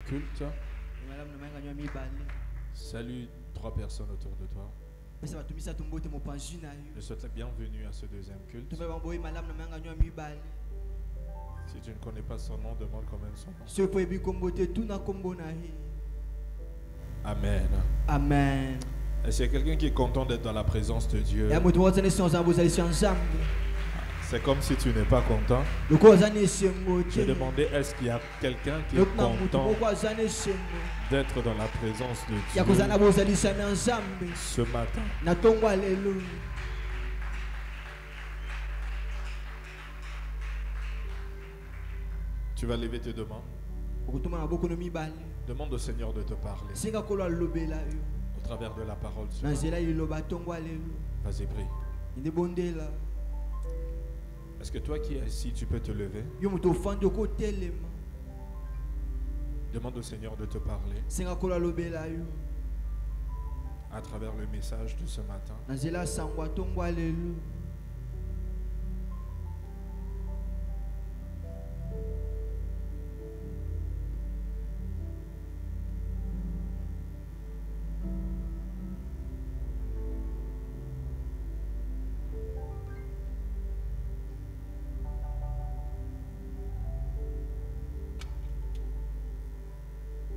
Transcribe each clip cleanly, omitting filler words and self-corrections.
culte. Salue 3 personnes autour de toi. Je souhaite la bienvenue à ce deuxième culte. Si tu ne connais pas son nom, demande combien son nom. Amen. Amen. Est-ce qu'il y a quelqu'un qui est content d'être dans la présence de Dieu? C'est comme si tu n'es pas content. Je demandais, est-ce qu'il y a quelqu'un qui est content d'être dans la présence de Dieu ce matin? Tu vas lever tes demandes. Demande au Seigneur de te parler au travers de la parole. Vas-y, prie. Est-ce que toi qui es assis, tu peux te lever? Demande au Seigneur de te parler à travers le message de ce matin.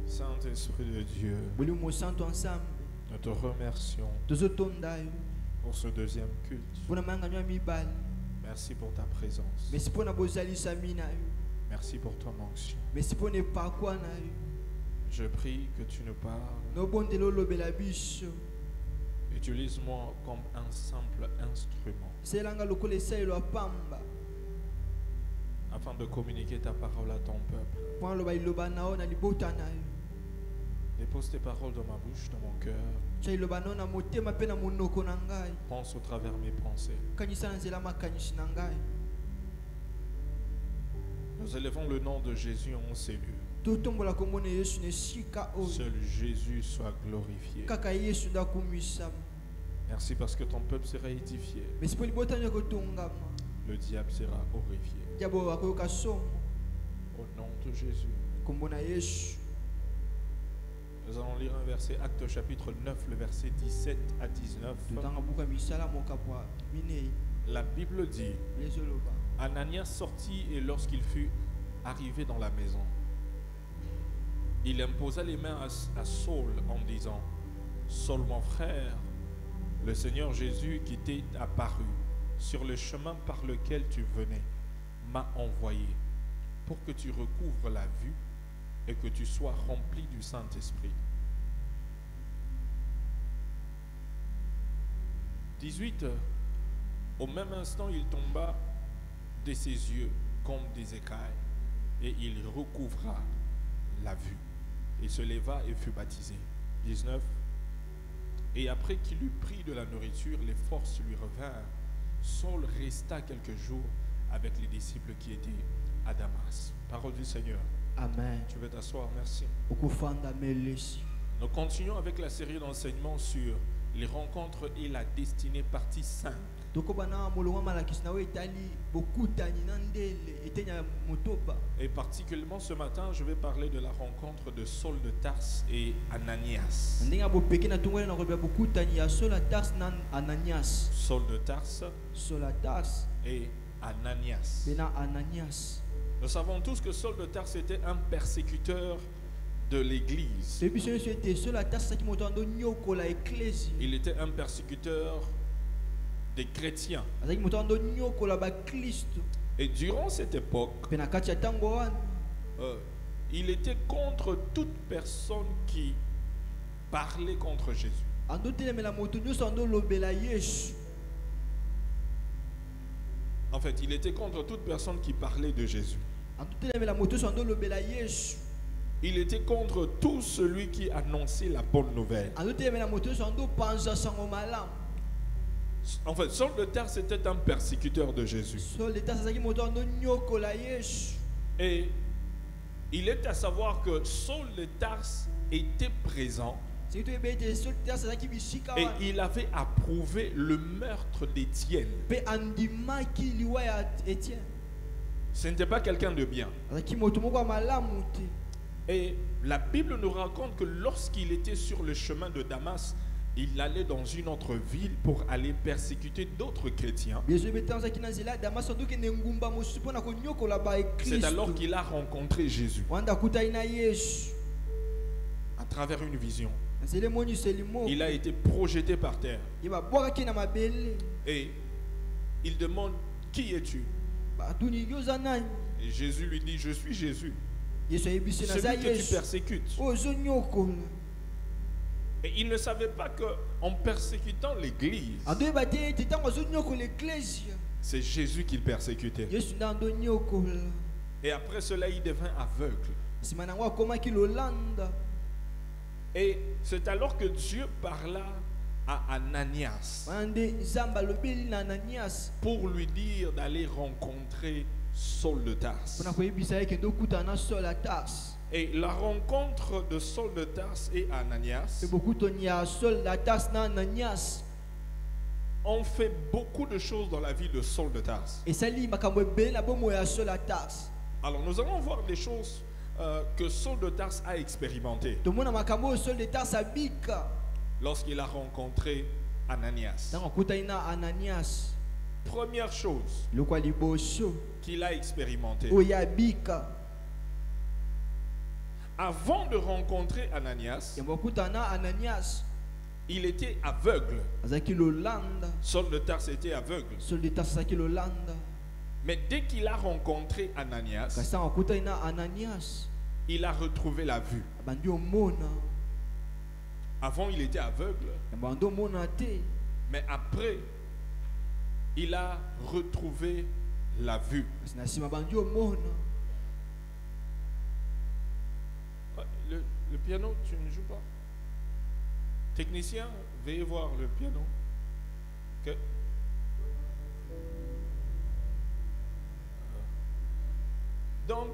Saint-Esprit de Dieu, nous te remercions pour ce deuxième culte. Merci pour ta présence. Merci pour ton onction. Je prie que tu nous parles. Utilise-moi comme un simple instrument afin de communiquer ta parole à ton peuple. Dépose tes paroles dans ma bouche, dans mon cœur. Pense au travers mes pensées. Nous élevons le nom de Jésus en ces lieux. Seul Jésus soit glorifié. Merci parce que ton peuple sera édifié. Le diable sera horrifié. Au nom de Jésus. Nous allons lire un verset, Actes chapitre 9, le verset 17 à 19. La Bible dit: Ananias sortit et lorsqu'il fut arrivé dans la maison, il imposa les mains à Saul en disant: Saul mon frère, le Seigneur Jésus qui t'est apparu sur le chemin par lequel tu venais m'a envoyé pour que tu recouvres la vue et que tu sois rempli du Saint-Esprit. 18. Au même instant, il tomba de ses yeux comme des écailles et il recouvra la vue. Il se leva et fut baptisé. 19. Et après qu'il eut pris de la nourriture, les forces lui revinrent. Saul resta quelques jours avec les disciples qui étaient à Damas. Parole du Seigneur. Amen. Tu veux t'asseoir, merci. Nous continuons avec la série d'enseignements sur les rencontres et la destinée, partie 5. Et particulièrement ce matin, je vais parler de la rencontre de Saul de Tarse et Ananias. Saul de Tarse et Ananias. Nous savons tous que Saul de Tarse était un persécuteur de l'Église. Il était un persécuteur des chrétiens. Et durant cette époque, il était contre toute personne qui parlait contre Jésus. En fait, il était contre toute personne qui parlait de Jésus. Il était contre tout celui qui annonçait la bonne nouvelle. En fait, Saul de Tarse était un persécuteur de Jésus. Et il est à savoir que Saul de Tarse était présent et il avait approuvé le meurtre d'Étienne. Ce n'était pas quelqu'un de bien. Et la Bible nous raconte que lorsqu'il était sur le chemin de Damas, il allait dans une autre ville pour aller persécuter d'autres chrétiens. C'est alors qu'il a rencontré Jésus à travers une vision. Il a été projeté par terre. Et il demande, qui es-tu? Et Jésus lui dit, je suis Jésus, celui que tu persécutes. Et il ne savait pas qu'en persécutant l'église, c'est Jésus qu'il persécutait. Et après cela, il devint aveugle. Et c'est alors que Dieu parla à Ananias pour lui dire d'aller rencontrer Saul de Tarse. Et la rencontre de Saul de Tarse et Ananias ont fait beaucoup de choses dans la vie de Saul de Tarse. Alors nous allons voir des choses que Saul de Tarse a expérimentées lorsqu'il a rencontré Ananias. Première chose qu'il a expérimentée. Avant de rencontrer Ananias, il était aveugle. Saul de Tarse était aveugle. Mais dès qu'il a rencontré Ananias, il a retrouvé la vue. Avant, il était aveugle. Mais après, il a retrouvé la vue. Le piano, tu ne joues pas? Technicien, veuillez voir le piano. Okay. Donc,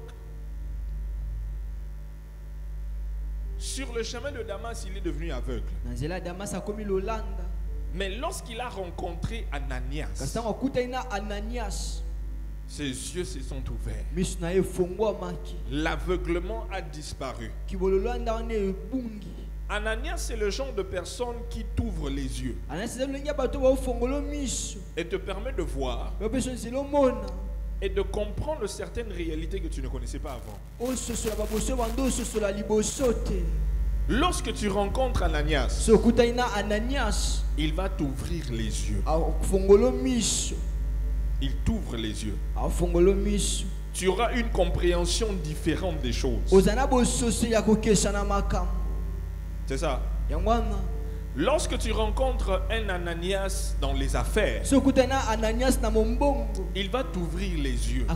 sur le chemin de Damas, il est devenu aveugle. Mais lorsqu'il a rencontré Ananias, ses yeux se sont ouverts. L'aveuglement a disparu. Ananias, c'est le genre de personne qui t'ouvre les yeux et te permet de voir et de comprendre certaines réalités que tu ne connaissais pas avant. Lorsque tu rencontres Ananias, il va t'ouvrir les yeux. Il t'ouvre les yeux. Tu auras une compréhension différente des choses. C'est ça. Lorsque tu rencontres un Ananias dans les affaires, il va t'ouvrir les yeux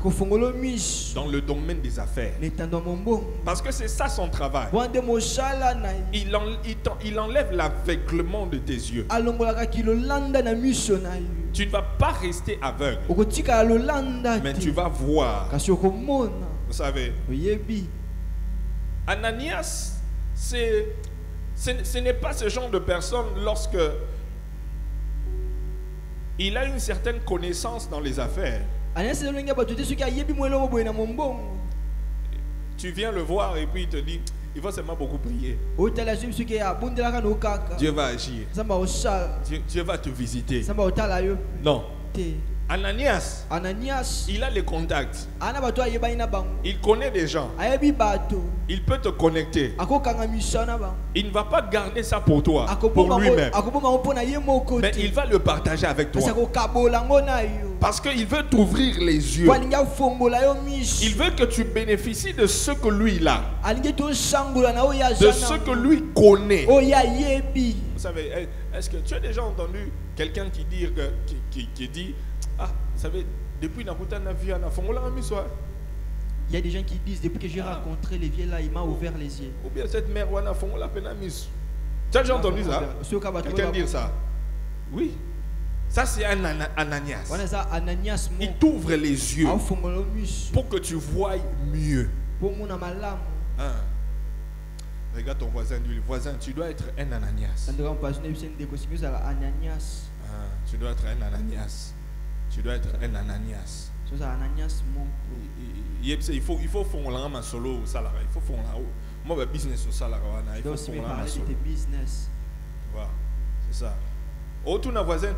dans le domaine des affaires. Parce que c'est ça son travail. Il enlève l'aveuglement de tes yeux. Tu ne vas pas rester aveugle, mais tu vas voir. Vous savez, Ananias, ce n'est pas ce genre de personne lorsque il a une certaine connaissance dans les affaires. Tu viens le voir et puis il te dit, il va seulement beaucoup prier. Dieu va agir. Dieu va te visiter. Non. Ananias, il a les contacts. Il connaît des gens. Il peut te connecter. Il ne va pas garder ça pour toi, pour lui-même. Mais il va le partager avec toi. Parce qu'il veut t'ouvrir les yeux. Il veut que tu bénéficies de ce que lui il a. De ce que lui connaît. Vous savez, est-ce que tu as déjà entendu quelqu'un qui dit, ah, vous savez, depuis Nakuta Navi, il y a des gens qui disent, depuis que j'ai rencontré les vieux là, il m'a ouvert les yeux. Ou bien cette mère, tu as déjà entendu ça? Quelqu'un dire ça? Oui. Ça, c'est un Ananias. Il t'ouvre les yeux pour que tu voies mieux. Hein? Regarde ton voisin, dis le voisin, tu dois être un Ananias. Tu dois être un Ananias. Tu dois être un Ananias. Il faut faire un solo, il faut faire Moi, le business au salaire, il Donc, faut si qu'on tu la parles masse. de tes business, Voilà, c'est ça. Oh, tu n'as voisin,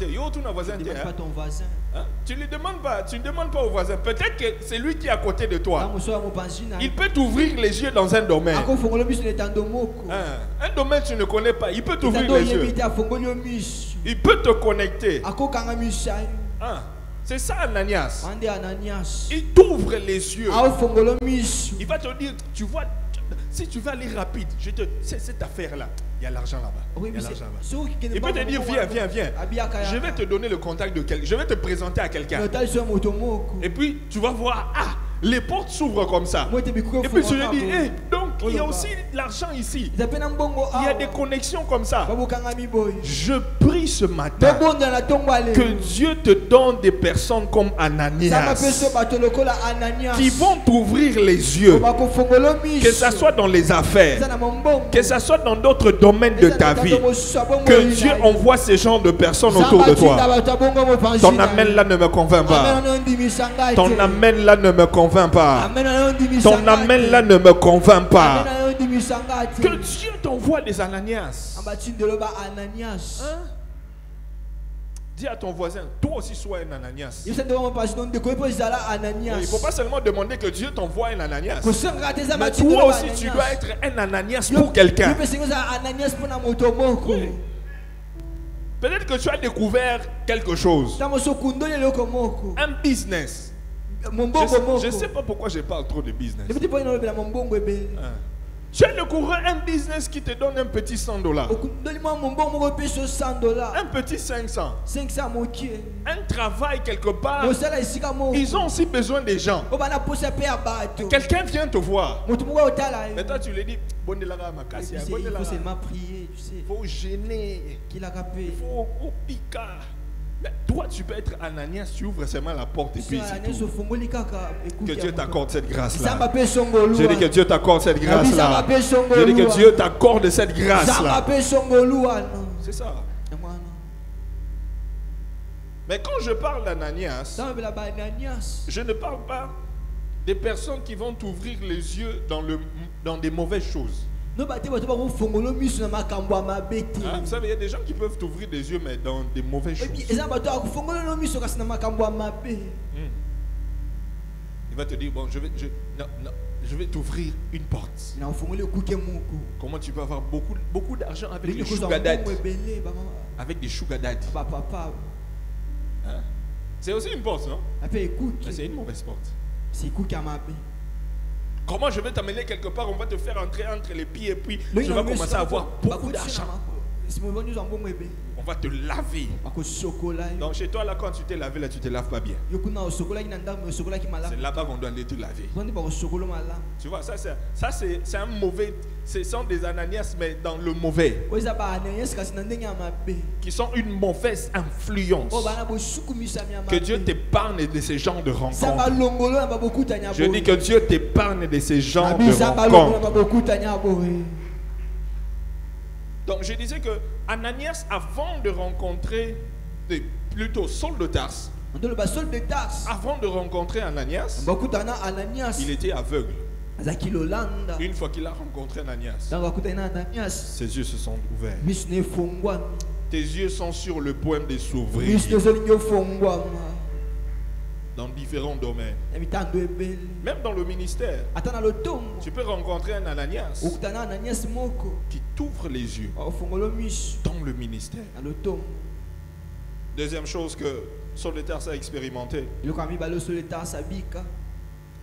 voisin, ne demande pas ton voisin. hein? Tu ne demandes pas, tu ne demandes pas au voisin. Peut-être que c'est lui qui est à côté de toi. Il peut t'ouvrir les yeux dans un domaine. Hein? Un domaine que tu ne connais pas, il peut t'ouvrir les yeux. Il peut te connecter. Hein? C'est ça, Ananias. Il t'ouvre les yeux. Il va te dire, tu vois, si tu veux aller rapide, cette affaire-là, il y a l'argent là-bas. Il peut te dire, viens. Je vais te donner le contact de quelqu'un. Je vais te présenter à quelqu'un. Et puis, tu vas voir, les portes s'ouvrent comme ça. Et puis, tu lui dis, donc, il y a aussi l'argent ici. Il y a des connexions comme ça. Je prie ce matin que Dieu te donne des personnes comme Ananias qui vont t'ouvrir les yeux. Que ce soit dans les affaires, que ce soit dans d'autres domaines de ta vie. Que Dieu envoie ces genres de personnes autour de toi. Ton amen là ne me convainc pas. Ton amen là ne me convainc pas. Ton amen là ne me convainc pas. Que Dieu t'envoie des Ananias. Hein? Dis à ton voisin, toi aussi sois un Ananias. Il ne faut pas seulement demander que Dieu t'envoie un Ananias. Mais toi aussi tu dois être un Ananias pour quelqu'un. Oui. Peut-être que tu as découvert quelque chose. Un business. Je ne sais pas pourquoi je parle trop de business. Hein. Tu as découvert un business qui te donne un petit $100. Un petit 500. Un travail quelque part. Ils ont aussi besoin des gens. Quelqu'un vient te voir. Mais toi tu lui dis, il faut seulement prier, tu sais. il faut gêner. Il faut piquer. Mais toi tu peux être Ananias, tu ouvres seulement la porte et puis c'est tout. Que Dieu t'accorde cette grâce-là. Je dis que Dieu t'accorde cette grâce-là. Je dis que Dieu t'accorde cette grâce-là. C'est ça. Mais quand je parle d'Ananias, je ne parle pas des personnes qui vont t'ouvrir les yeux dans des mauvaises choses. Hein, vous savez, il y a des gens qui peuvent t'ouvrir des yeux, mais dans des mauvaises choses. Il va te dire, bon, je vais t'ouvrir une porte. Comment tu peux avoir beaucoup d'argent avec des sugar daddy? Avec des sugar daddy. Hein? C'est aussi une porte, non? Mais c'est une mauvaise porte. Comment je vais t'amener quelque part, on va te faire entrer entre les pieds et puis tu vas commencer à avoir beaucoup d'argent. On va te laver. Donc chez toi là, quand tu t'es lavé là, tu te laves pas bien. C'est là-bas qu'on doit aller te laver. Tu vois, ça c'est un mauvais. Ce sont des Ananias mais dans le mauvais. Qui sont une mauvaise influence. Que Dieu t'épargne de ces genres de rencontres. Je dis que Dieu t'épargne de ces genres de rencontres. Donc je disais que Ananias, avant de rencontrer, plutôt Saul de Tarse, avant de rencontrer Ananias, il était aveugle. Une fois qu'il a rencontré Ananias, ses yeux se sont ouverts. Tes yeux sont sur le point de s'ouvrir dans différents domaines. Même dans le ministère, tu peux rencontrer un Ananias qui t'ouvre les yeux dans le ministère. Deuxième chose que Saul de Tarse a expérimenté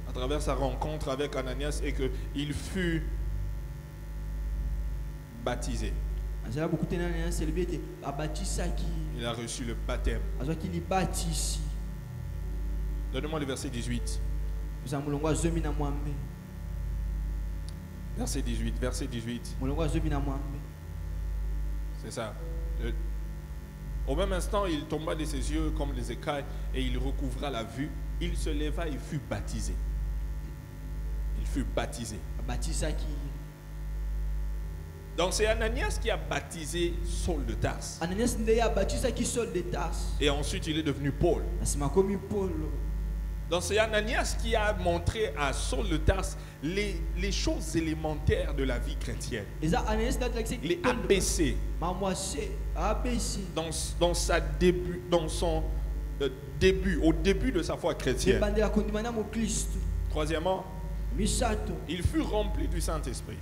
à travers sa rencontre avec Ananias et qu'il fut baptisé. Il a reçu le baptême. Donne-moi le verset 18. Verset 18, verset 18. C'est ça. Au même instant, il tomba de ses yeux comme les écailles et il recouvra la vue. Il se leva et fut baptisé. Il fut baptisé. Donc c'est Ananias qui a baptisé Saul de Tarse. Et ensuite il est devenu Paul. Donc c'est Ananias qui a montré à Saul de Tarse les choses élémentaires de la vie chrétienne. Les ABC. Dans son début, au début de sa foi chrétienne. Troisièmement, il fut rempli du Saint-Esprit.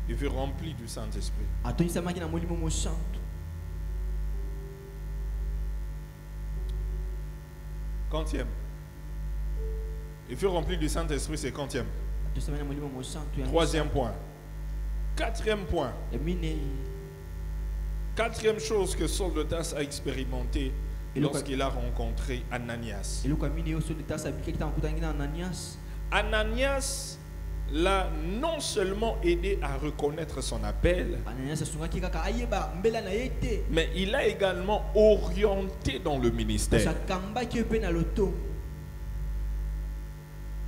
Il fut rempli du Saint-Esprit. Quantième. Il fut rempli du Saint-Esprit, c'est quantième. Troisième point. Quatrième point. Quatrième chose que Saul de Tarse a expérimenté lorsqu'il a rencontré Ananias. Ananias l'a non seulement aidé à reconnaître son appel, mais il a également orienté dans le ministère.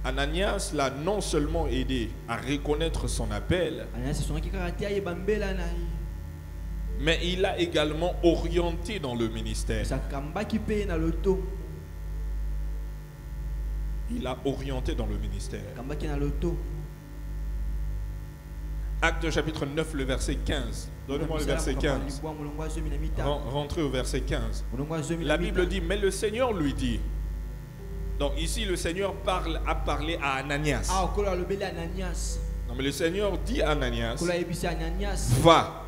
Ananias l'a non seulement aidé à reconnaître son appel, mais il a également orienté dans le ministère. Il a orienté dans le ministère. Acte chapitre 9, le verset 15. Donnez-moi le verset 15. Rentrez au verset 15. La Bible dit, mais le Seigneur lui dit. Donc ici, le Seigneur a parlé à Ananias. Non, mais le Seigneur dit à Ananias, va.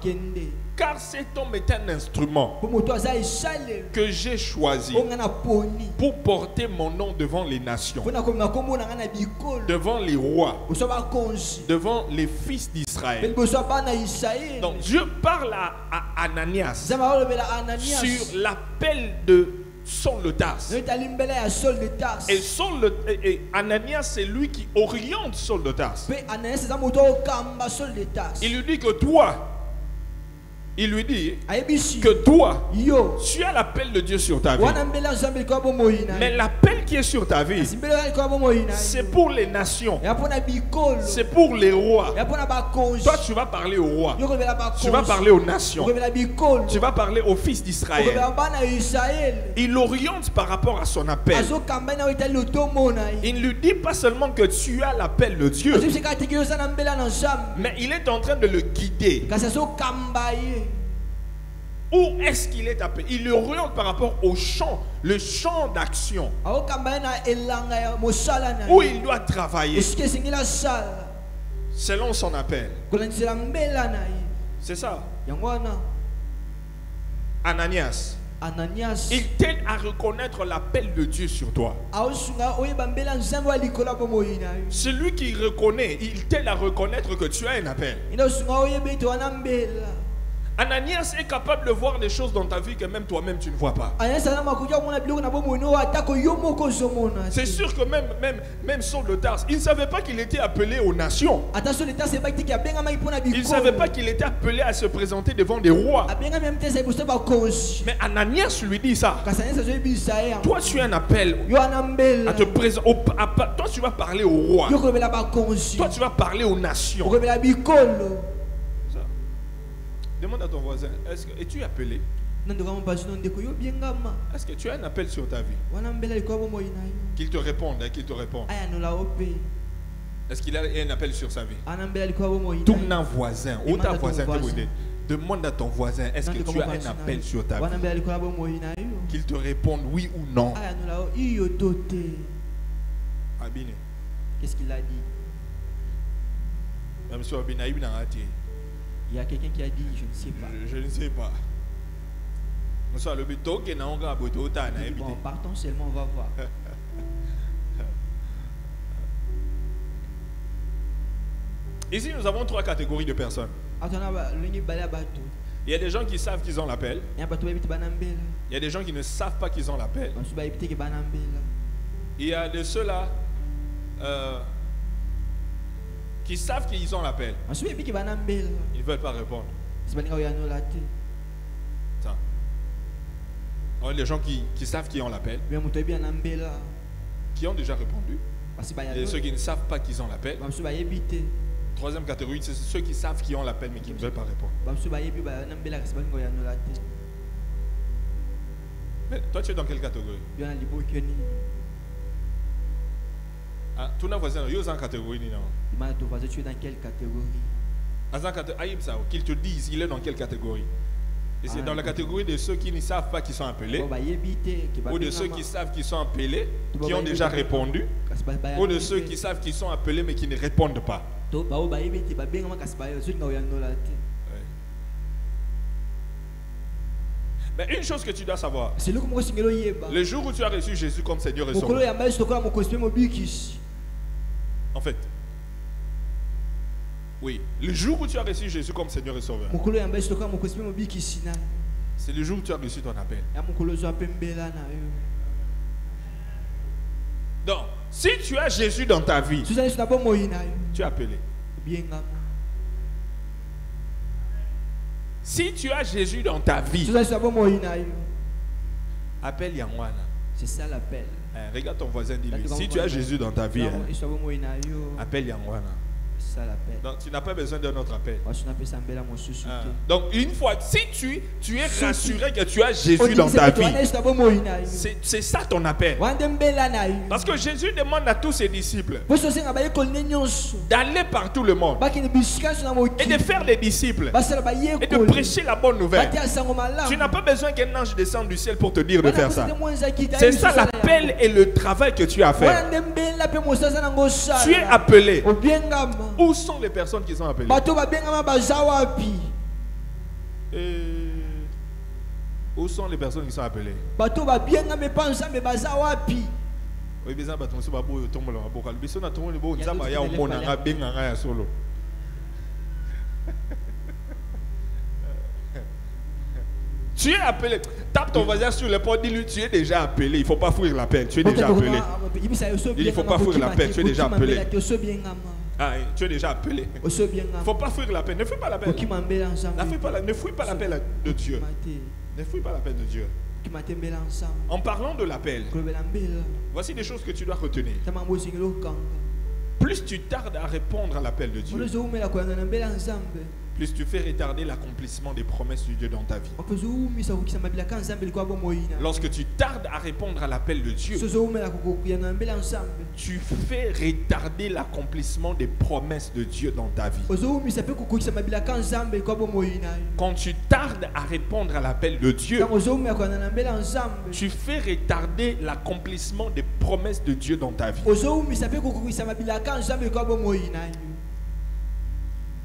Car cet homme est un instrument que j'ai choisi pour porter mon nom devant les nations, devant les rois, devant les fils d'Israël. Donc Dieu parle à Ananias sur l'appel de Saul de Tarse. Et Ananias, c'est lui qui oriente Saul de Tarse. Il lui dit que toi, il lui dit que toi, tu as l'appel de Dieu sur ta vie. Mais l'appel qui est sur ta vie, c'est pour les nations. C'est pour les rois. Toi, tu vas parler aux rois. Tu vas parler aux nations. Tu vas parler aux fils d'Israël. Il oriente par rapport à son appel. Il ne lui dit pas seulement que tu as l'appel de Dieu, mais il est en train de le guider. Où est-ce qu'il est appelé? Il le oriente par rapport au champ, le champ d'action où il doit travailler selon son appel. C'est ça. Ananias, il t'aide à reconnaître l'appel de Dieu sur toi. Celui qui reconnaît, il t'aide à reconnaître que tu as un appel. Ananias est capable de voir des choses dans ta vie que même toi-même tu ne vois pas. C'est sûr que même Saul de Tarse, il ne savait pas qu'il était appelé aux nations. Il ne savait pas qu'il était appelé à se présenter devant des rois. Mais Ananias lui dit ça. Toi tu as un appel à te présenter. Toi tu vas parler aux rois. Toi tu vas parler aux nations. Demande à ton voisin, es-tu appelé? Est-ce que tu as un appel sur ta vie? Qu'il te réponde, qu'il te réponde. Est-ce qu'il a un appel sur sa vie? Ton voisin, ou ta voisin, demande à ton voisin, est-ce que tu as un appel sur ta vie? Qu'il te réponde oui ou non. Abine. Qu'est-ce qu'il a dit? Monsieur Abine, il y a quelqu'un qui a dit, je ne sais pas. Je ne sais pas. Bon, partons seulement, on va voir. Ici, nous avons trois catégories de personnes. Il y a des gens qui savent qu'ils ont l'appel. Il y a des gens qui ne savent pas qu'ils ont l'appel. Il y a de ceux-là qui savent qu'ils ont l'appel. Ils ne veulent pas répondre. Ça. Il y a des gens qui savent qu'ils ont l'appel, qui ont déjà répondu. Il y a ceux qui ne savent pas qu'ils ont l'appel. Troisième catégorie, c'est ceux qui savent qu'ils ont l'appel mais qui ne veulent pas répondre. Mais toi, tu es dans quelle catégorie? Ah, tous nos voisins, ils sont en catégorie. Tu es dans quelle catégorie? Qu'ils te disent, il est dans quelle catégorie? Et c'est dans la catégorie de ceux qui ne savent pas qu'ils sont appelés, ou de ceux qui savent qu'ils sont appelés, qui ont déjà répondu, ou de ceux qui savent qu'ils sont appelés mais qui ne répondent pas. Mais une chose que tu dois savoir, le jour où tu as reçu Jésus comme Seigneur et Sauveur, en fait, oui, le jour où tu as reçu Jésus comme Seigneur et Sauveur, c'est le jour où tu as reçu ton appel. Donc, si tu as Jésus dans ta vie, tu es appelé. Si tu as Jésus dans ta vie, appelle Yangwana. C'est ça l'appel. Regarde ton voisin, dis-lui. Si tu as Jésus dans ta vie, appelle Yangwana. Donc tu n'as pas besoin d'un autre appel. Donc une fois, si tu es rassuré que tu as Jésus dans ta vie, c'est ça ton appel. Parce que Jésus demande à tous ses disciples d'aller par tout le monde et de faire des disciples et de prêcher la bonne nouvelle. Tu n'as pas besoin qu'un ange descende du ciel pour te dire de faire ça. C'est ça l'appel et le travail que tu as à faire. Tu es appelé. Où sont les personnes qui sont appelées? Où sont les personnes qui sont appelées? Tu es appelé. Tape ton voisin sur l'épaule, dis-lui tu es déjà appelé. Il ne faut pas fuir l'appel. Tu es déjà appelé. Il ne faut pas fuir l'appel. Tu es déjà appelé. Ah, tu es déjà appelé. Il ne faut pas fuir l'appel. Ne fuis pas l'appel. Ne fuis pas l'appel de Dieu. Ne fuis pas l'appel de Dieu. En parlant de l'appel, voici des choses que tu dois retenir. Plus tu tardes à répondre à l'appel de Dieu, plus tu fais retarder l'accomplissement des promesses de Dieu dans ta vie. Lorsque tu tardes à répondre à l'appel de Dieu, tu fais retarder l'accomplissement des promesses de Dieu dans ta vie. Quand tu tardes à répondre à l'appel de Dieu, tu fais retarder l'accomplissement des promesses de Dieu dans ta vie.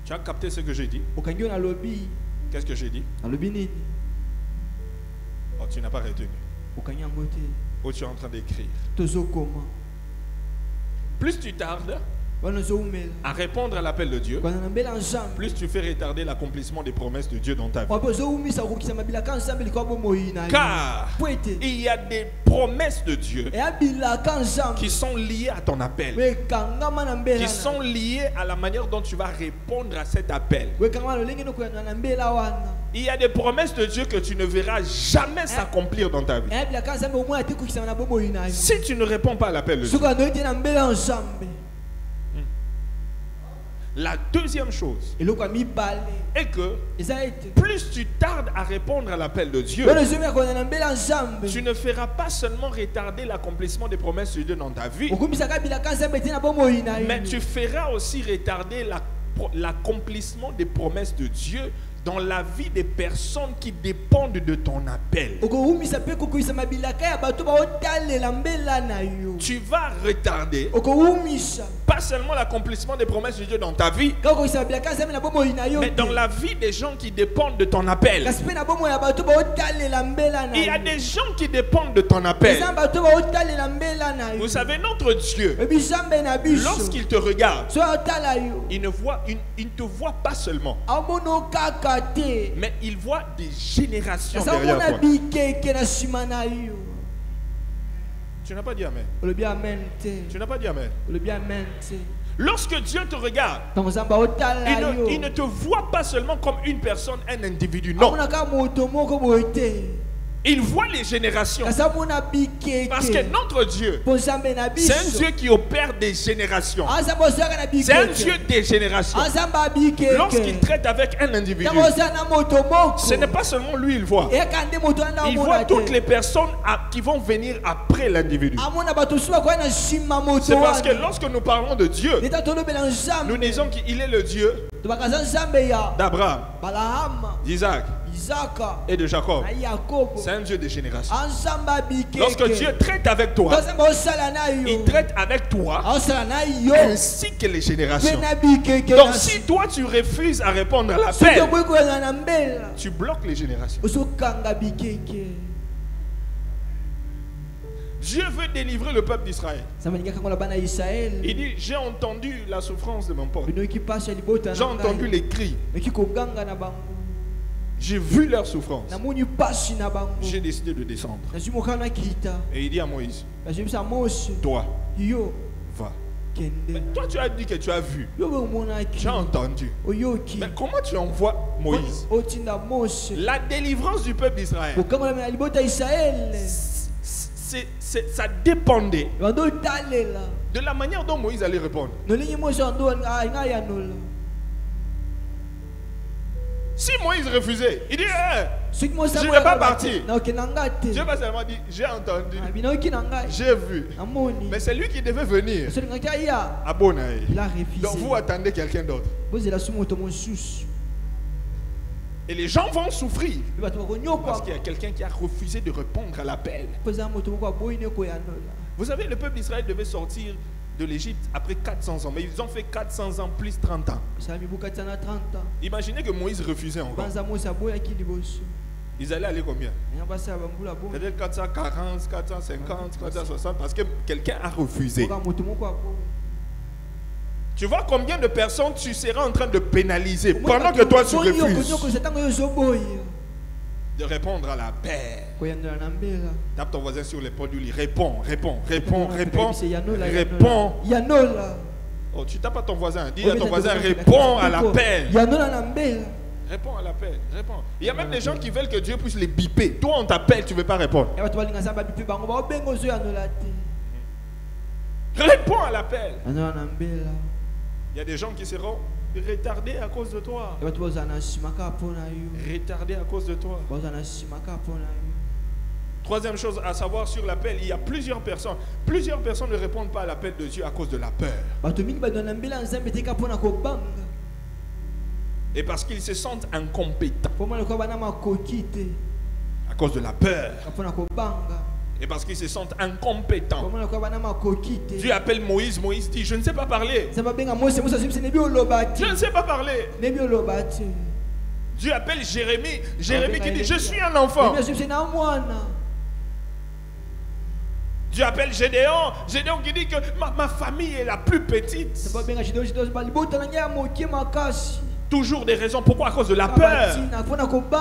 Tu as capté ce que j'ai dit? Qu'est-ce que j'ai dit? Oh, tu n'as pas retenu. Oh, tu es en train d'écrire. Plus tu tardes à répondre à l'appel de Dieu, plus tu fais retarder l'accomplissement des promesses de Dieu dans ta vie. Car il y a des promesses de Dieu qui sont liées à ton appel, qui sont liées à la manière dont tu vas répondre à cet appel. Il y a des promesses de Dieu que tu ne verras jamais s'accomplir dans ta vie si tu ne réponds pas à l'appel de Dieu. La deuxième chose est que plus tu tardes à répondre à l'appel de Dieu, tu ne feras pas seulement retarder l'accomplissement des promesses de Dieu dans ta vie, mais tu feras aussi retarder l'accomplissement des promesses de Dieu dans la vie des personnes qui dépendent de ton appel. Tu vas retarder pas seulement l'accomplissement des promesses de Dieu dans ta vie, mais dans la vie des gens qui dépendent de ton appel. Il y a des gens qui dépendent de ton appel. Vous savez, notre Dieu, lorsqu'il te regarde, il ne te voit pas seulement, mais il voit des générations derrière toi. Tu n'as pas dit amen. Tu n'as pas dit amen. Lorsque Dieu te regarde, il ne te voit pas seulement comme une personne, un individu. Non. Il voit les générations. Parce que notre Dieu, c'est un Dieu qui opère des générations. C'est un Dieu des générations. Lorsqu'il traite avec un individu, ce n'est pas seulement lui il voit. Il voit toutes les personnes qui vont venir après l'individu. C'est parce que lorsque nous parlons de Dieu, nous disons qu'il est le Dieu d'Abraham, d'Isaac et de Jacob. C'est un Dieu des générations. Lorsque Dieu traite avec toi, il traite avec toi ainsi que les générations. Donc si toi tu refuses à répondre à l'appel, tu bloques les générations. Dieu veut délivrer le peuple d'Israël. Il dit, j'ai entendu la souffrance de mon peuple. J'ai entendu les cris. J'ai vu leur souffrance. J'ai décidé de descendre. Et il dit à Moïse, toi, va. Mais toi tu as dit que tu as vu. Tu as entendu. Mais comment tu envoies Moïse? La délivrance du peuple d'Israël, ça dépendait de la manière dont Moïse allait répondre. Si Moïse refusait, il dit je ne vais pas partir. Dieu va seulement dire, j'ai entendu, j'ai vu. Mais c'est lui qui devait venir à Bonaï. Donc vous attendez quelqu'un d'autre. Et les gens vont souffrir parce qu'il y a quelqu'un qui a refusé de répondre à l'appel. Vous savez, le peuple d'Israël devait sortir de l'Égypte après 400 ans. Mais ils ont fait 400 ans plus 30 ans. Imaginez que Moïse refusait encore. Ils allaient aller combien? Peut-être 440, 450, 460 parce que quelqu'un a refusé. Tu vois combien de personnes tu seras en train de pénaliser pendant que toi tu refuses de répondre à l'appel. Tape ton voisin sur l'épaule, lui réponds, réponds, réponds, réponds, réponds. Oh, tu tapes à ton voisin, dis à ton voisin, réponds à l'appel. Réponds à l'appel, réponds. Il y a même des gens qui veulent que Dieu puisse les biper. Toi on t'appelle, tu ne veux pas répondre. Réponds à l'appel. Il y a des gens qui seront retardés à cause de toi. Retardés à cause de toi. Troisième chose à savoir sur l'appel, il y a plusieurs personnes. Plusieurs personnes ne répondent pas à l'appel de Dieu à cause de la peur. Et parce qu'ils se sentent incompétents. À cause de la peur. Et parce qu'ils se sentent incompétents. Dieu appelle Moïse, Moïse dit, je ne sais pas parler. Je ne sais pas parler. Dieu appelle Jérémie, Jérémie qui dit, je suis un enfant. Dieu appelle Gédéon, Gédéon qui dit que ma famille est la plus petite. Toujours des raisons. Pourquoi? À cause de la peur.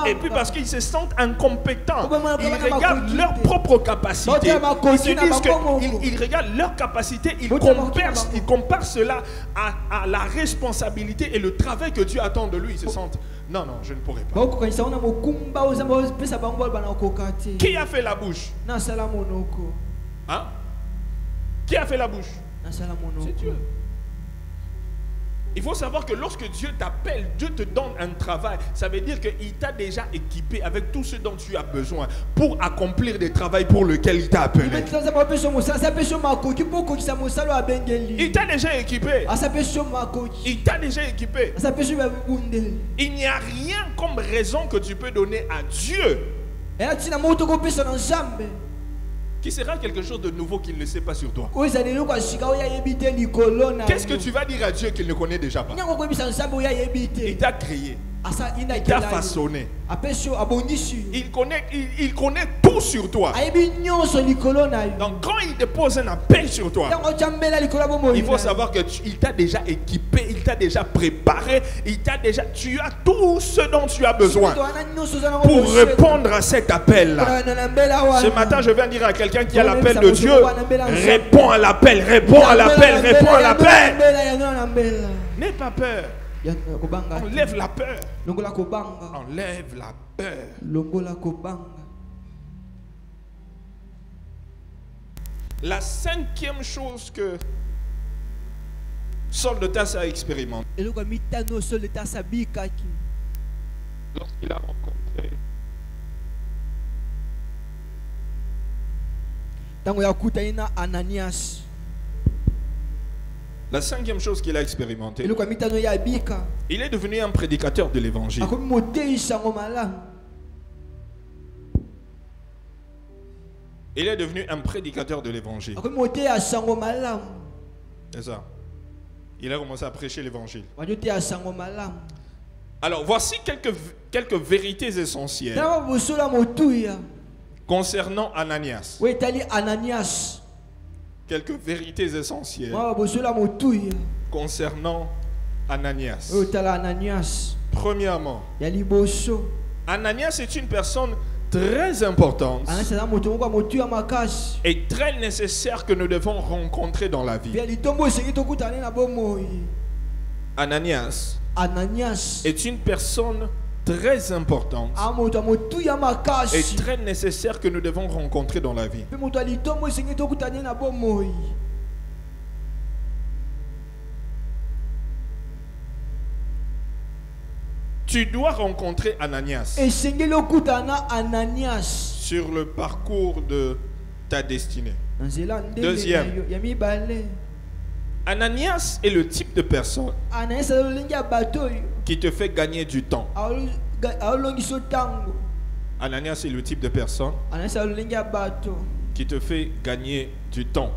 Et puis parce qu'ils se sentent incompétents. Ils regardent leur propre capacité. Ils se disent qu'ils regardent leur capacité. Ils comparent cela à la responsabilité et le travail que Dieu attend de lui. Ils se sentent, non, non, je ne pourrai pas. Qui a fait la bouche? Hein? Qui a fait la bouche? C'est Dieu. Il faut savoir que lorsque Dieu t'appelle, Dieu te donne un travail. Ça veut dire qu'il t'a déjà équipé avec tout ce dont tu as besoin pour accomplir des travaux pour lesquels il t'a appelé. Il t'a déjà équipé. Il t'a déjà équipé. Il n'y a rien comme raison que tu peux donner à Dieu qui sera quelque chose de nouveau qu'il ne sait pas sur toi. Qu'est-ce que tu vas dire à Dieu qu'il ne connaît déjà pas? Il t'a créé. Il t'a façonné. Il connaît tout sur toi. Donc quand il dépose un appel sur toi, il faut savoir qu'il t'a déjà équipé, il t'a déjà préparé, tu as tout ce dont tu as besoin pour répondre à cet appel-là. Ce matin, je viens dire à quelqu'un qui a l'appel de Dieu, réponds à l'appel, réponds à l'appel, réponds à l'appel. N'aie pas peur. Enlève la peur. Enlève la peur. La cinquième chose que Saul de Tarse a expérimenté lorsqu'il a rencontré la cinquième chose qu'il a expérimenté, il est devenu un prédicateur de l'évangile. Il est devenu un prédicateur de l'évangile. C'est ça. Il a commencé à prêcher l'évangile. Alors, voici quelques vérités essentielles concernant Ananias. Quelques vérités essentielles concernant Ananias. Premièrement, Ananias est une personne très importante et très nécessaire que nous devons rencontrer dans la vie. Ananias est une personne très importante et très nécessaire que nous devons rencontrer dans la vie. Tu dois rencontrer Ananias sur le parcours de ta destinée. Deuxième, Ananias est le type de personne qui te fait gagner du temps. Ananias est le type de personne qui te fait gagner du temps.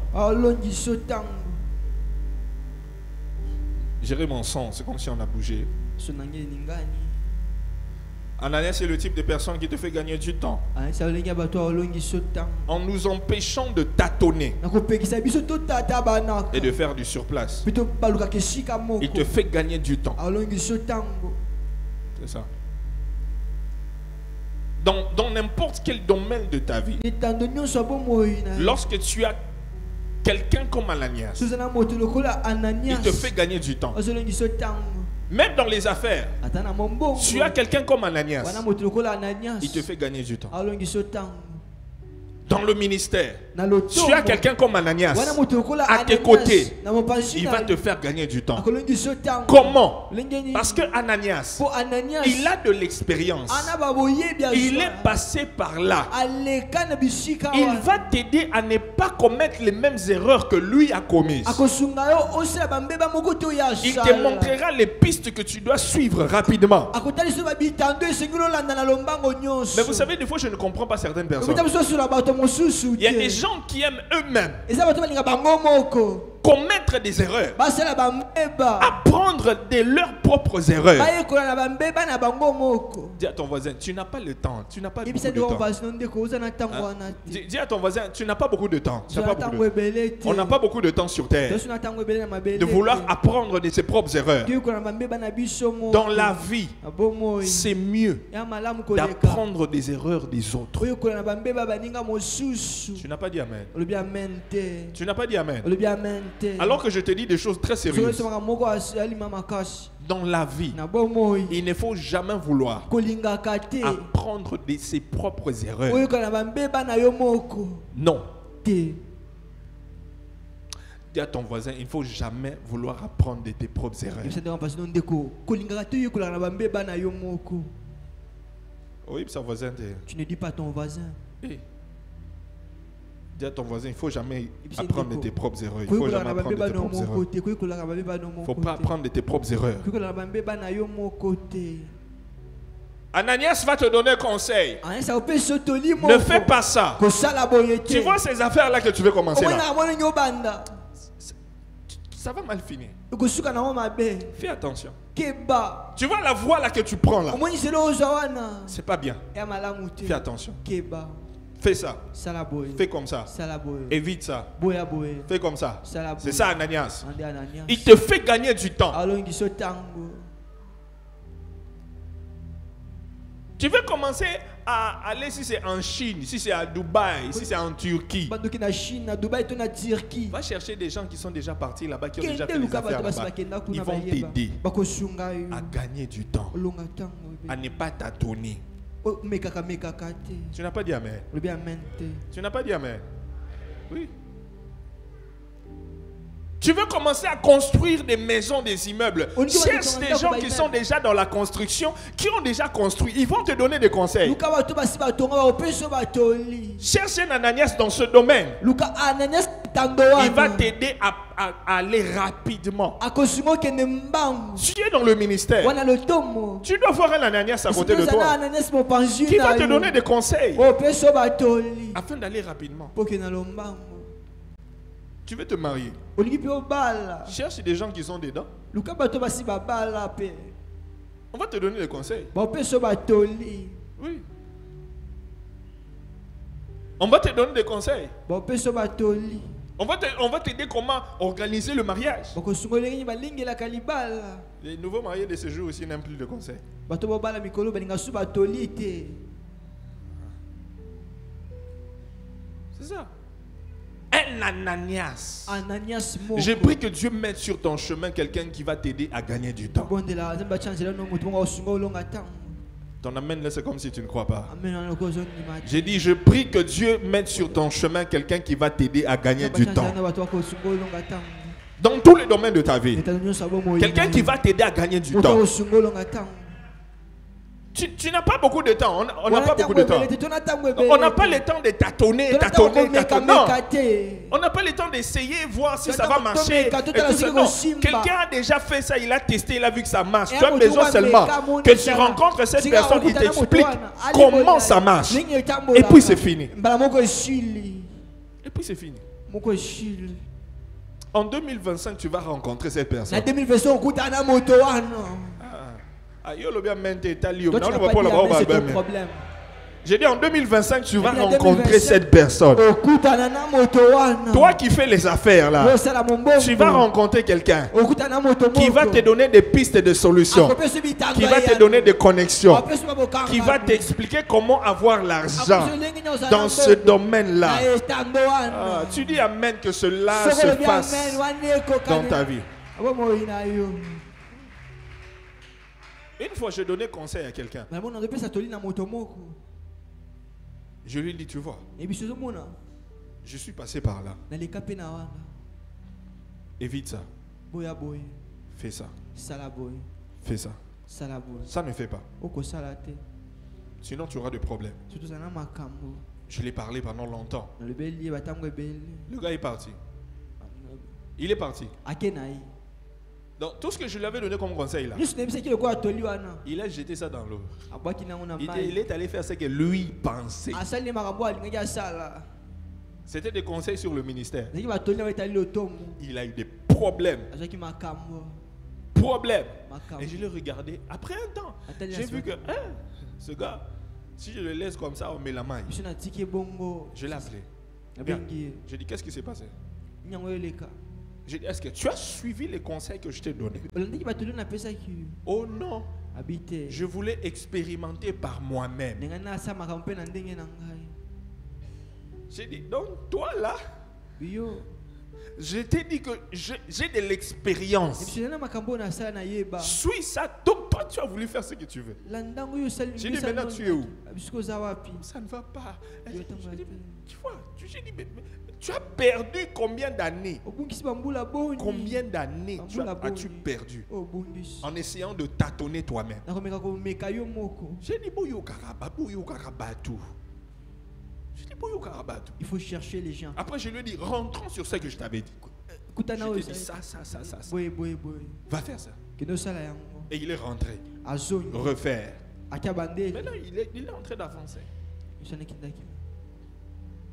Gérer mon sang, c'est comme si on a bougé. Ananias est le type de personne qui te fait gagner du temps en nous empêchant de tâtonner et de faire du surplace. Il te fait gagner du temps. C'est ça. Dans n'importe quel domaine de ta vie, lorsque tu as quelqu'un comme Ananias, il te fait gagner du temps. Même dans les affaires, tu as quelqu'un comme Ananias, il te fait gagner du temps. Dans le ministère, tu as quelqu'un comme Ananias à tes côtés, il va te faire gagner du temps. Comment? Parce que Ananias, il a de l'expérience, il est passé par là, il va t'aider à ne pas commettre les mêmes erreurs que lui a commises. Il te montrera les pistes que tu dois suivre rapidement. Mais vous savez, des fois je ne comprends pas certaines personnes. Il y a des gens qui aiment eux-mêmes commettre des erreurs, apprendre de leurs propres erreurs. Dis à ton voisin, tu n'as pas le temps, tu n'as pas beaucoup de temps. Dis à ton voisin, tu n'as pas beaucoup de temps. On n'a pas beaucoup de temps sur terre de vouloir apprendre de ses propres erreurs. Dans la vie, c'est mieux d'apprendre des erreurs des autres. Tu n'as pas dit amen. Tu n'as pas dit amen. Alors que je te dis des choses très sérieuses. Dans la vie, il ne faut jamais vouloir apprendre de ses propres erreurs. Non. Dis à ton voisin, il ne faut jamais vouloir apprendre de tes propres erreurs. Oui, ça voisin. Tu ne dis pas à ton voisin. Hey. Dis à ton voisin, il ne faut jamais apprendre de tes propres erreurs. Il ne faut jamais apprendre de tes propres erreurs. Il ne faut pas apprendre de tes propres erreurs. Ananias va te donner conseil. Ne fais pas ça. Tu vois ces affaires-là que tu veux commencer là, ça va mal finir. Fais attention. Tu vois la voie là que tu prends là, c'est pas bien. Fais attention. Fais ça. Fais comme ça. Évite ça. Fais comme ça. C'est ça Ananias. Il te fait gagner du temps. Tu veux commencer à aller, si c'est en Chine, si c'est à Dubaï, si c'est en Turquie. Va chercher des gens qui sont déjà partis là-bas, qui ont déjà fait des affaires là-bas. Ils vont t'aider à gagner du temps, à ne pas t'adonner. Tu n'as pas dit amen. Tu n'as pas dit amen. Oui. Tu veux commencer à construire des maisons, des immeubles. Cherche des gens qui sont déjà dans la construction, qui ont déjà construit. Ils vont te donner des conseils. Cherche un Ananias dans ce domaine. Il va t'aider à aller rapidement. Tu es dans le ministère. Tu dois voir un Ananias à côté de toi qui va te donner des conseils afin d'aller rapidement. Tu veux te marier. Cherche des gens qui sont dedans. On va te donner des conseils. Oui. On va te donner des conseils. On va t'aider comment organiser le mariage. Les nouveaux mariés de ce jour aussi n'aiment plus de conseils. C'est ça. Un Ananias. J'ai pris que Dieu mette sur ton chemin quelqu'un qui va t'aider à gagner du temps. Ton amen là, c'est comme si tu ne crois pas. J'ai dit, je prie que Dieu mette sur ton chemin quelqu'un qui va t'aider à gagner du temps. Dans tous les domaines de ta vie. Quelqu'un qui va t'aider à gagner du temps. Tu n'as pas beaucoup de temps. On n'a pas beaucoup de temps. On n'a pas le temps de tâtonner. Non. On n'a pas le temps d'essayer, voir si ça va marcher. Quelqu'un a déjà fait ça, il a testé, il a vu que ça marche. Tu as besoin seulement que tu rencontres cette personne qui t'explique comment ça marche. Et puis c'est fini. Et puis c'est fini. En 2025, tu vas rencontrer cette personne. J'ai dit en 2025 tu vas rencontrer cette personne. Toi qui fais les affaires là, tu vas rencontrer quelqu'un qui va te donner des pistes de solutions, qui va te donner des connexions, qui va t'expliquer comment avoir l'argent dans ce domaine là. Tu dis amen que cela se fasse dans ta vie. Une fois, je donnais conseil à quelqu'un. Je lui ai dit, tu vois, je suis passé par là. Évite ça. Fais ça. Fais ça. Ça ne fait pas. Sinon, tu auras des problèmes. Je l'ai parlé pendant longtemps. Le gars est parti. Il est parti. Donc tout ce que je lui avais donné comme conseil là, il a jeté ça dans l'eau. Il est allé faire ce que lui pensait. C'était des conseils sur le ministère. Il a eu des problèmes. Et je l'ai regardé. Après un temps, j'ai vu que ce gars, si je le laisse comme ça, on met la main. Je l'ai appelé. J'ai dit, qu'est-ce qui s'est passé? J'ai dit, est-ce que tu as suivi les conseils que je t'ai donnés? Oh non. Je voulais expérimenter par moi-même. J'ai dit, donc toi là, je t'ai dit que j'ai de l'expérience. Suis ça. Donc toi tu as voulu faire ce que tu veux. J'ai dit, maintenant tu es où? Ça ne va pas. Tu vois, j'ai dit, mais tu as perdu combien d'années? Combien d'années as-tu perdu en essayant de tâtonner toi-même? J'ai dit, il faut chercher les gens. Après, je lui ai dit, rentrons sur ce que je t'avais dit. Je t'ai dit ça. Va faire ça. Et il est rentré. Refaire. Maintenant, il est en train d'avancer.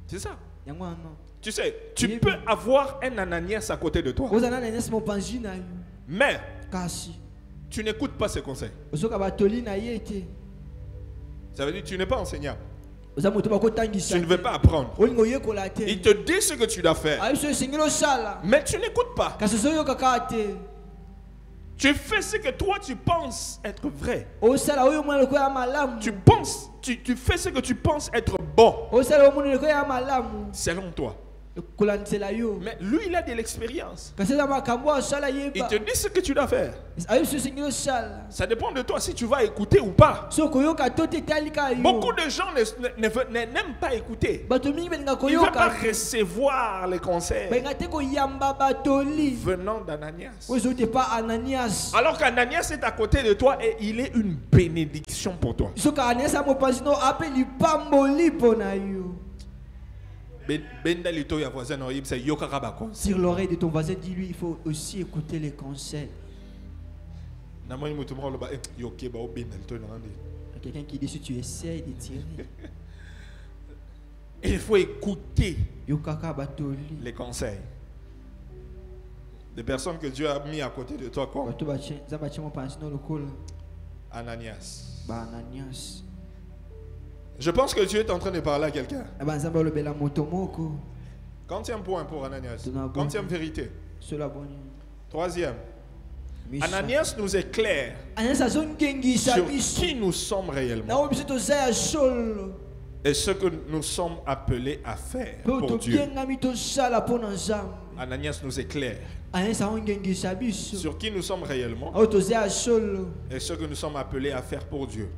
C'est ça. Tu sais, tu peux avoir un Ananias à côté de toi. Mais tu n'écoutes pas ses conseils. Ça veut dire que tu n'es pas enseignant. Tu ne veux pas apprendre. Il te dit ce que tu dois faire. Mais tu n'écoutes pas. Tu fais ce que toi tu penses être vrai. Tu fais ce que tu penses être bon. Selon toi. Mais lui, il a de l'expérience. Il te dit ce que tu dois faire. Ça dépend de toi si tu vas écouter ou pas. Beaucoup de gens n'aiment pas écouter. Ils ne veulent pas recevoir les conseils venant d'Ananias. Alors qu'Ananias est à côté de toi et il est une bénédiction pour toi. Sur l'oreille de ton voisin, dis-lui, il faut aussi écouter les conseils. Quelqu'un qui dit si tu essaies de tirer. Il faut écouter les conseils des personnes que Dieu a mis à côté de toi comme Ananias. Je pense que Dieu est en train de parler à quelqu'un. Quantième point pour Ananias. Quantième vérité. Troisième. Ananias nous éclaire sur qui nous sommes réellement et ce que nous sommes appelés à faire pour Dieu. Ananias nous éclaire sur qui nous sommes réellement et ce que nous sommes appelés à faire pour Dieu.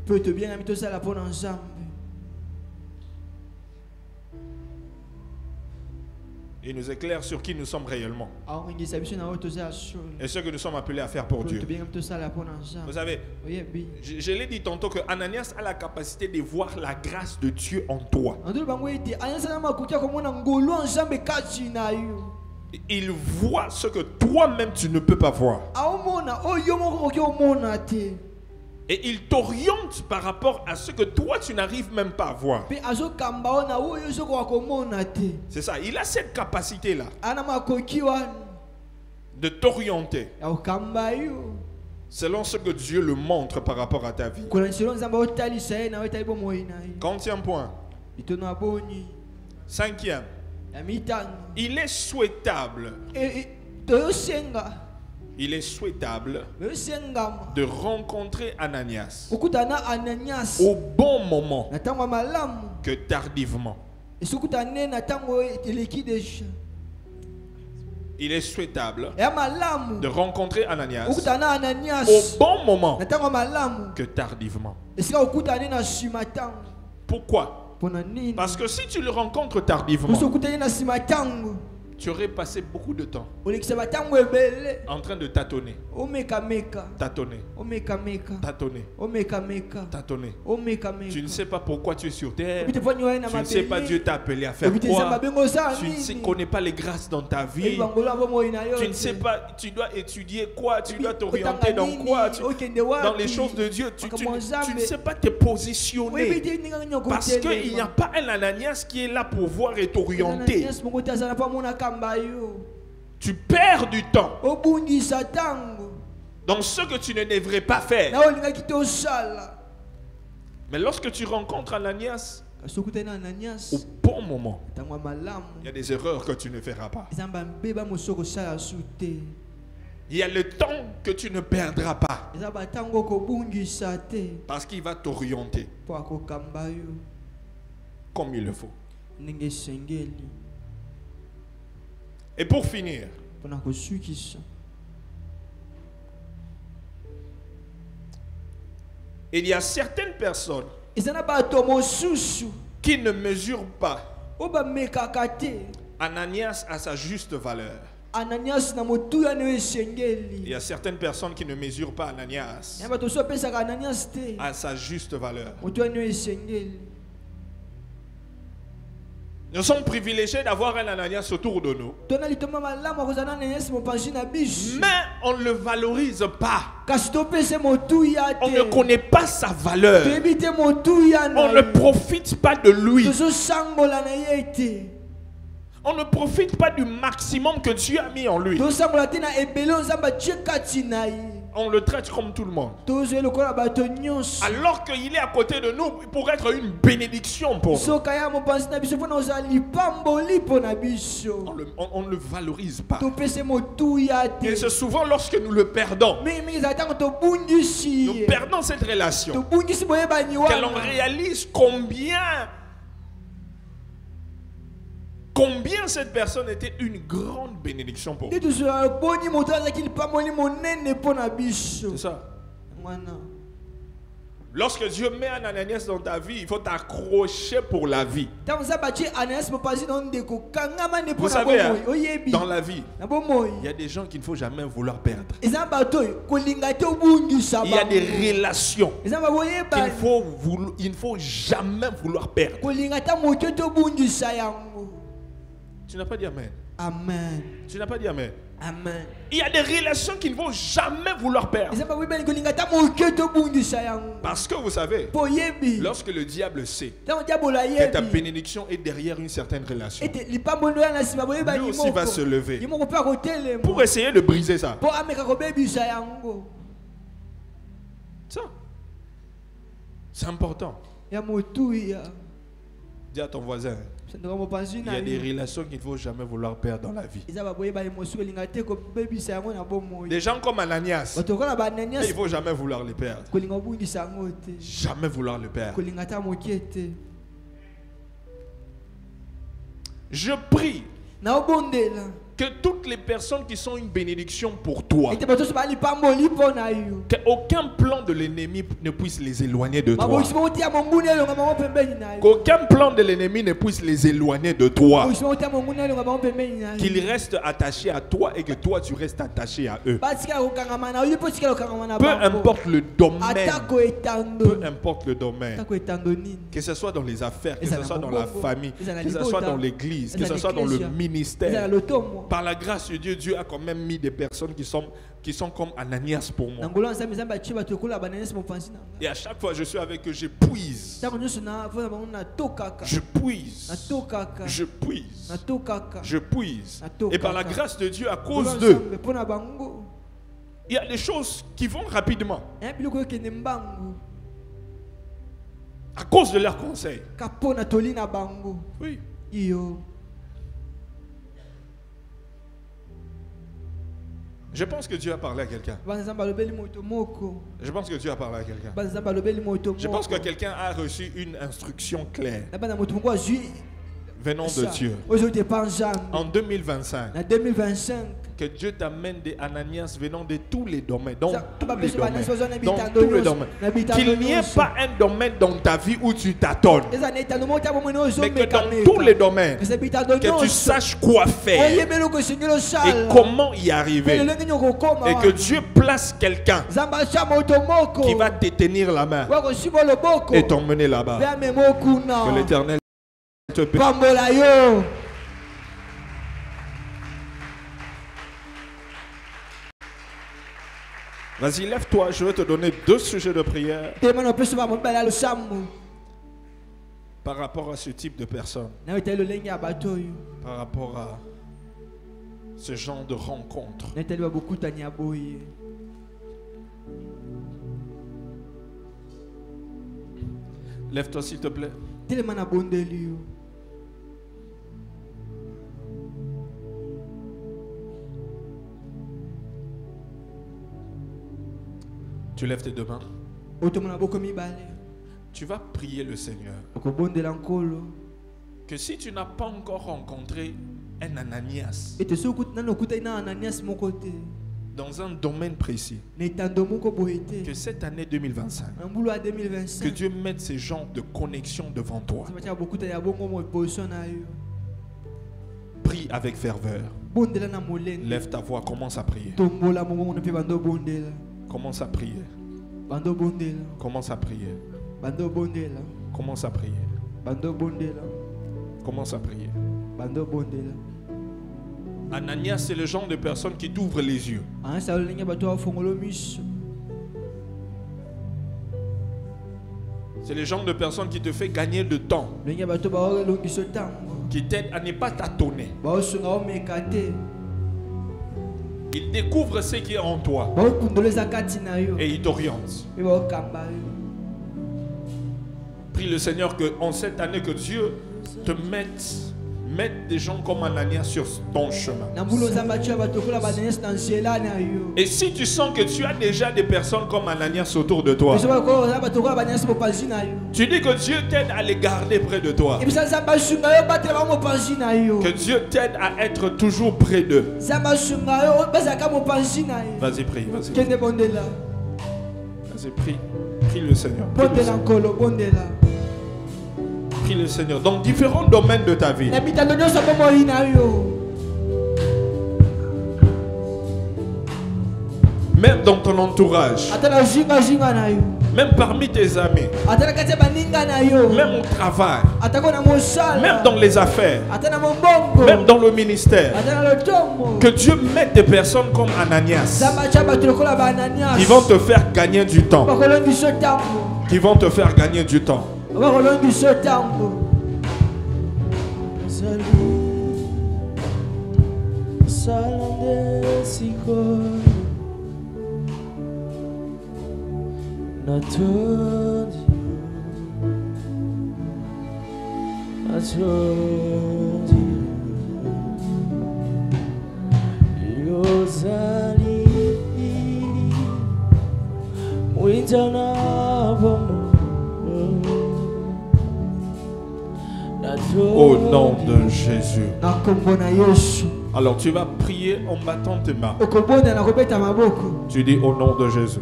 Il nous éclaire sur qui nous sommes réellement et ce que nous sommes appelés à faire pour Dieu. Vous savez, je l'ai dit tantôt que Ananias a la capacité de voir la grâce de Dieu en toi. Il voit ce que toi-même tu ne peux pas voir. Et il t'oriente par rapport à ce que toi tu n'arrives même pas à voir. C'est ça, il a cette capacité-là de t'orienter selon ce que Dieu le montre par rapport à ta vie. Quantième point. Cinquième. Il est souhaitable. Il est souhaitable de rencontrer Ananias au bon moment que tardivement. Il est souhaitable de rencontrer Ananias au bon moment que tardivement. Pourquoi? Parce que si tu le rencontres tardivement, tu aurais passé beaucoup de temps en train de tâtonner. Tâtonner. Tâtonner. Tu ne sais pas pourquoi tu es sur terre. Tu ne sais pas Dieu t'a appelé à faire quoi. Tu ne connais pas les grâces dans ta vie. Tu ne sais pas, tu dois étudier quoi. Tu dois t'orienter dans quoi. Dans les choses de Dieu. Tu ne sais pas te positionner. Parce qu'il n'y a pas un Ananias qui est là pour voir et t'orienter. Tu perds du temps dans ce que tu ne devrais pas faire. Mais lorsque tu rencontres Ananias au bon moment, il y a des erreurs que tu ne feras pas. Il y a le temps que tu ne perdras pas. Parce qu'il va t'orienter comme il le faut. Et pour finir, il y a certaines personnes qui ne mesurent pas Ananias à sa juste valeur. Il y a certaines personnes qui ne mesurent pas Ananias à sa juste valeur. Nous sommes privilégiés d'avoir un Ananias autour de nous. Mais on ne le valorise pas. On ne connaît pas sa valeur. On ne profite pas de lui. On ne profite pas du maximum que Dieu a mis en lui. On le traite comme tout le monde. Alors qu'il est à côté de nous pour être une bénédiction pour nous. On ne le valorise pas. Et c'est souvent lorsque nous le perdons. Nous perdons cette relation. Que l'on réalise combien cette personne était une grande bénédiction pour vous. C'est ça. Lorsque Dieu met un Ananias dans ta vie, il faut t'accrocher pour la vie. Vous savez, hein, dans la vie, il y a des gens qu'il ne faut jamais vouloir perdre. Il y a des relations qu'il ne faut jamais vouloir perdre. Tu n'as pas dit amen. Amen. Tu n'as pas dit amen. Amen. Il y a des relations qu'il ne faut jamais vouloir perdre. Parce que vous savez, lorsque le diable sait que ta bénédiction est derrière une certaine relation, lui aussi va se lever pour essayer de briser ça. Ça, c'est important. Dis à ton voisin, il y a des relations qu'il ne faut jamais vouloir perdre dans la vie. Des gens comme Ananias, il ne faut jamais vouloir les perdre. Jamais vouloir les perdre. Je prie que toutes les personnes qui sont une bénédiction pour toi, qu'aucun plan de l'ennemi ne puisse les éloigner de toi. Qu'aucun plan de l'ennemi ne puisse les éloigner de toi. Qu'ils restent attachés à toi et que toi tu restes attaché à eux. Peu importe le domaine. Peu importe le domaine. Que ce soit dans les affaires, que ce soit dans la famille, que ce soit dans l'église, que ce soit dans le ministère. Par la grâce de Dieu, Dieu a quand même mis des personnes qui sont comme Ananias pour moi. Et à chaque fois que je suis avec eux, je puise. Je puise. Je puise. Je puise. Et par la grâce de Dieu, à cause d'eux, il y a des choses qui vont rapidement. À cause de leurs conseils. Oui. Je pense que Dieu a parlé à quelqu'un. Je pense que Dieu a parlé à quelqu'un. Je pense que quelqu'un a reçu une instruction claire venant de Dieu. En 2025, que Dieu t'amène des Ananias venant de tous les domaines. Dans tous les domaines. Qu'il n'y ait pas un domaine dans ta vie où tu t'attends. Mais que dans tous les domaines, que tu saches quoi faire et comment y arriver. Et que Dieu place quelqu'un qui va te tenir la main et t'emmener là-bas. Que l'Éternel te bénisse. Vas-y, lève-toi, je vais te donner 2 sujets de prière par rapport à ce type de personne, par rapport à ce genre de rencontre. Lève-toi s'il te plaît. Tu lèves tes 2 mains. Tu vas prier le Seigneur que si tu n'as pas encore rencontré un Ananias dans un domaine précis, que cette année 2025, que Dieu mette ces gens de connexion devant toi. Prie avec ferveur. Lève ta voix, commence à prier. Commence à prier. Commence à prier. Commence à prier. Commence à prier. Ananias, c'est le genre de personne qui t'ouvre les yeux. C'est le genre de personne qui te fait gagner de temps. Qui t'aide à ne pas tâtonner. Il découvre ce qui est en toi et il t'oriente. Prie le Seigneur que en cette année que Dieu te mette Mettre des gens comme Ananias sur ton chemin. Et si tu sens que tu as déjà des personnes comme Ananias autour de toi, tu dis que Dieu t'aide à les garder près de toi. Que Dieu t'aide à être toujours près d'eux. Vas-y, prie, vas-y. Vas-y, prie. Prie le Seigneur. Prie le Seigneur. Prie le Seigneur dans différents domaines de ta vie. Même dans ton entourage. Même parmi tes amis. Même au travail. Même dans les affaires. Même dans le ministère. Que Dieu mette des personnes comme Ananias qui vont te faire gagner du temps. Qui vont te faire gagner du temps. Au nom de Jésus. Alors tu vas prier en battant tes mains. Tu dis au nom de Jésus.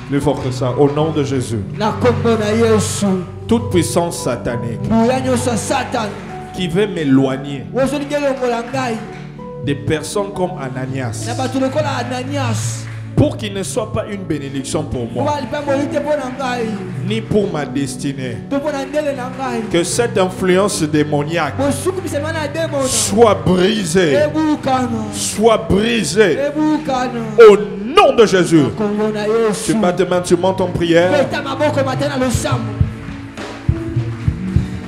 Plus fort que ça, au nom de Jésus. Toute puissance satanique qui veut m'éloigner des personnes comme Ananias, pour qu'il ne soit pas une bénédiction pour moi, ni pour ma destinée. Que cette influence démoniaque soit brisée. Soit brisée. Au nom de Jésus. Tu bats tes mains, tu montes en prière.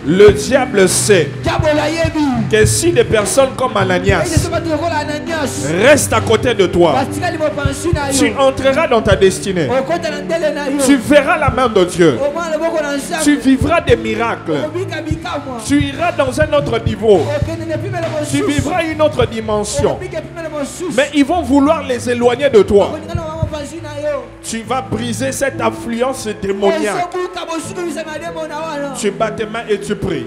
Le diable sait que si des personnes comme Ananias restent à côté de toi, tu entreras dans ta destinée. Tu verras la main de Dieu. Tu vivras des miracles. Tu iras dans un autre niveau. Tu vivras une autre dimension. Mais ils vont vouloir les éloigner de toi. Tu vas briser cette influence démoniaque. Tu bats tes mains et tu pries.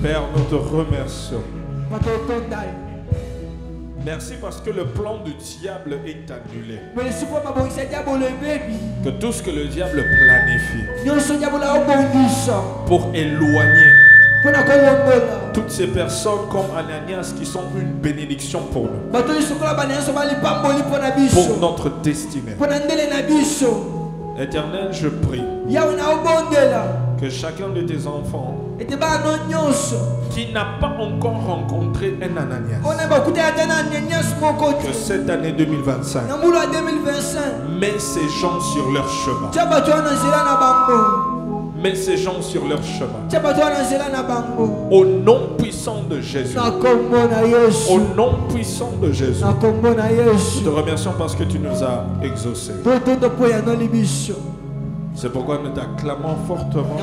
Père, nous te remercions. Merci parce que le plan du diable est annulé. Que tout ce que le diable planifie pour éloigner toutes ces personnes comme Ananias qui sont une bénédiction pour nous, pour notre destinée. Éternel, je prie Que chacun de tes enfants qui n'a pas encore rencontré un Ananias, que cette année 2025 met ces gens sur leur chemin. Mets ces gens sur leur chemin. Au nom puissant de Jésus. Au nom puissant de Jésus. Nous te remercions parce que tu nous as exaucés. C'est pourquoi nous t'acclamons fortement.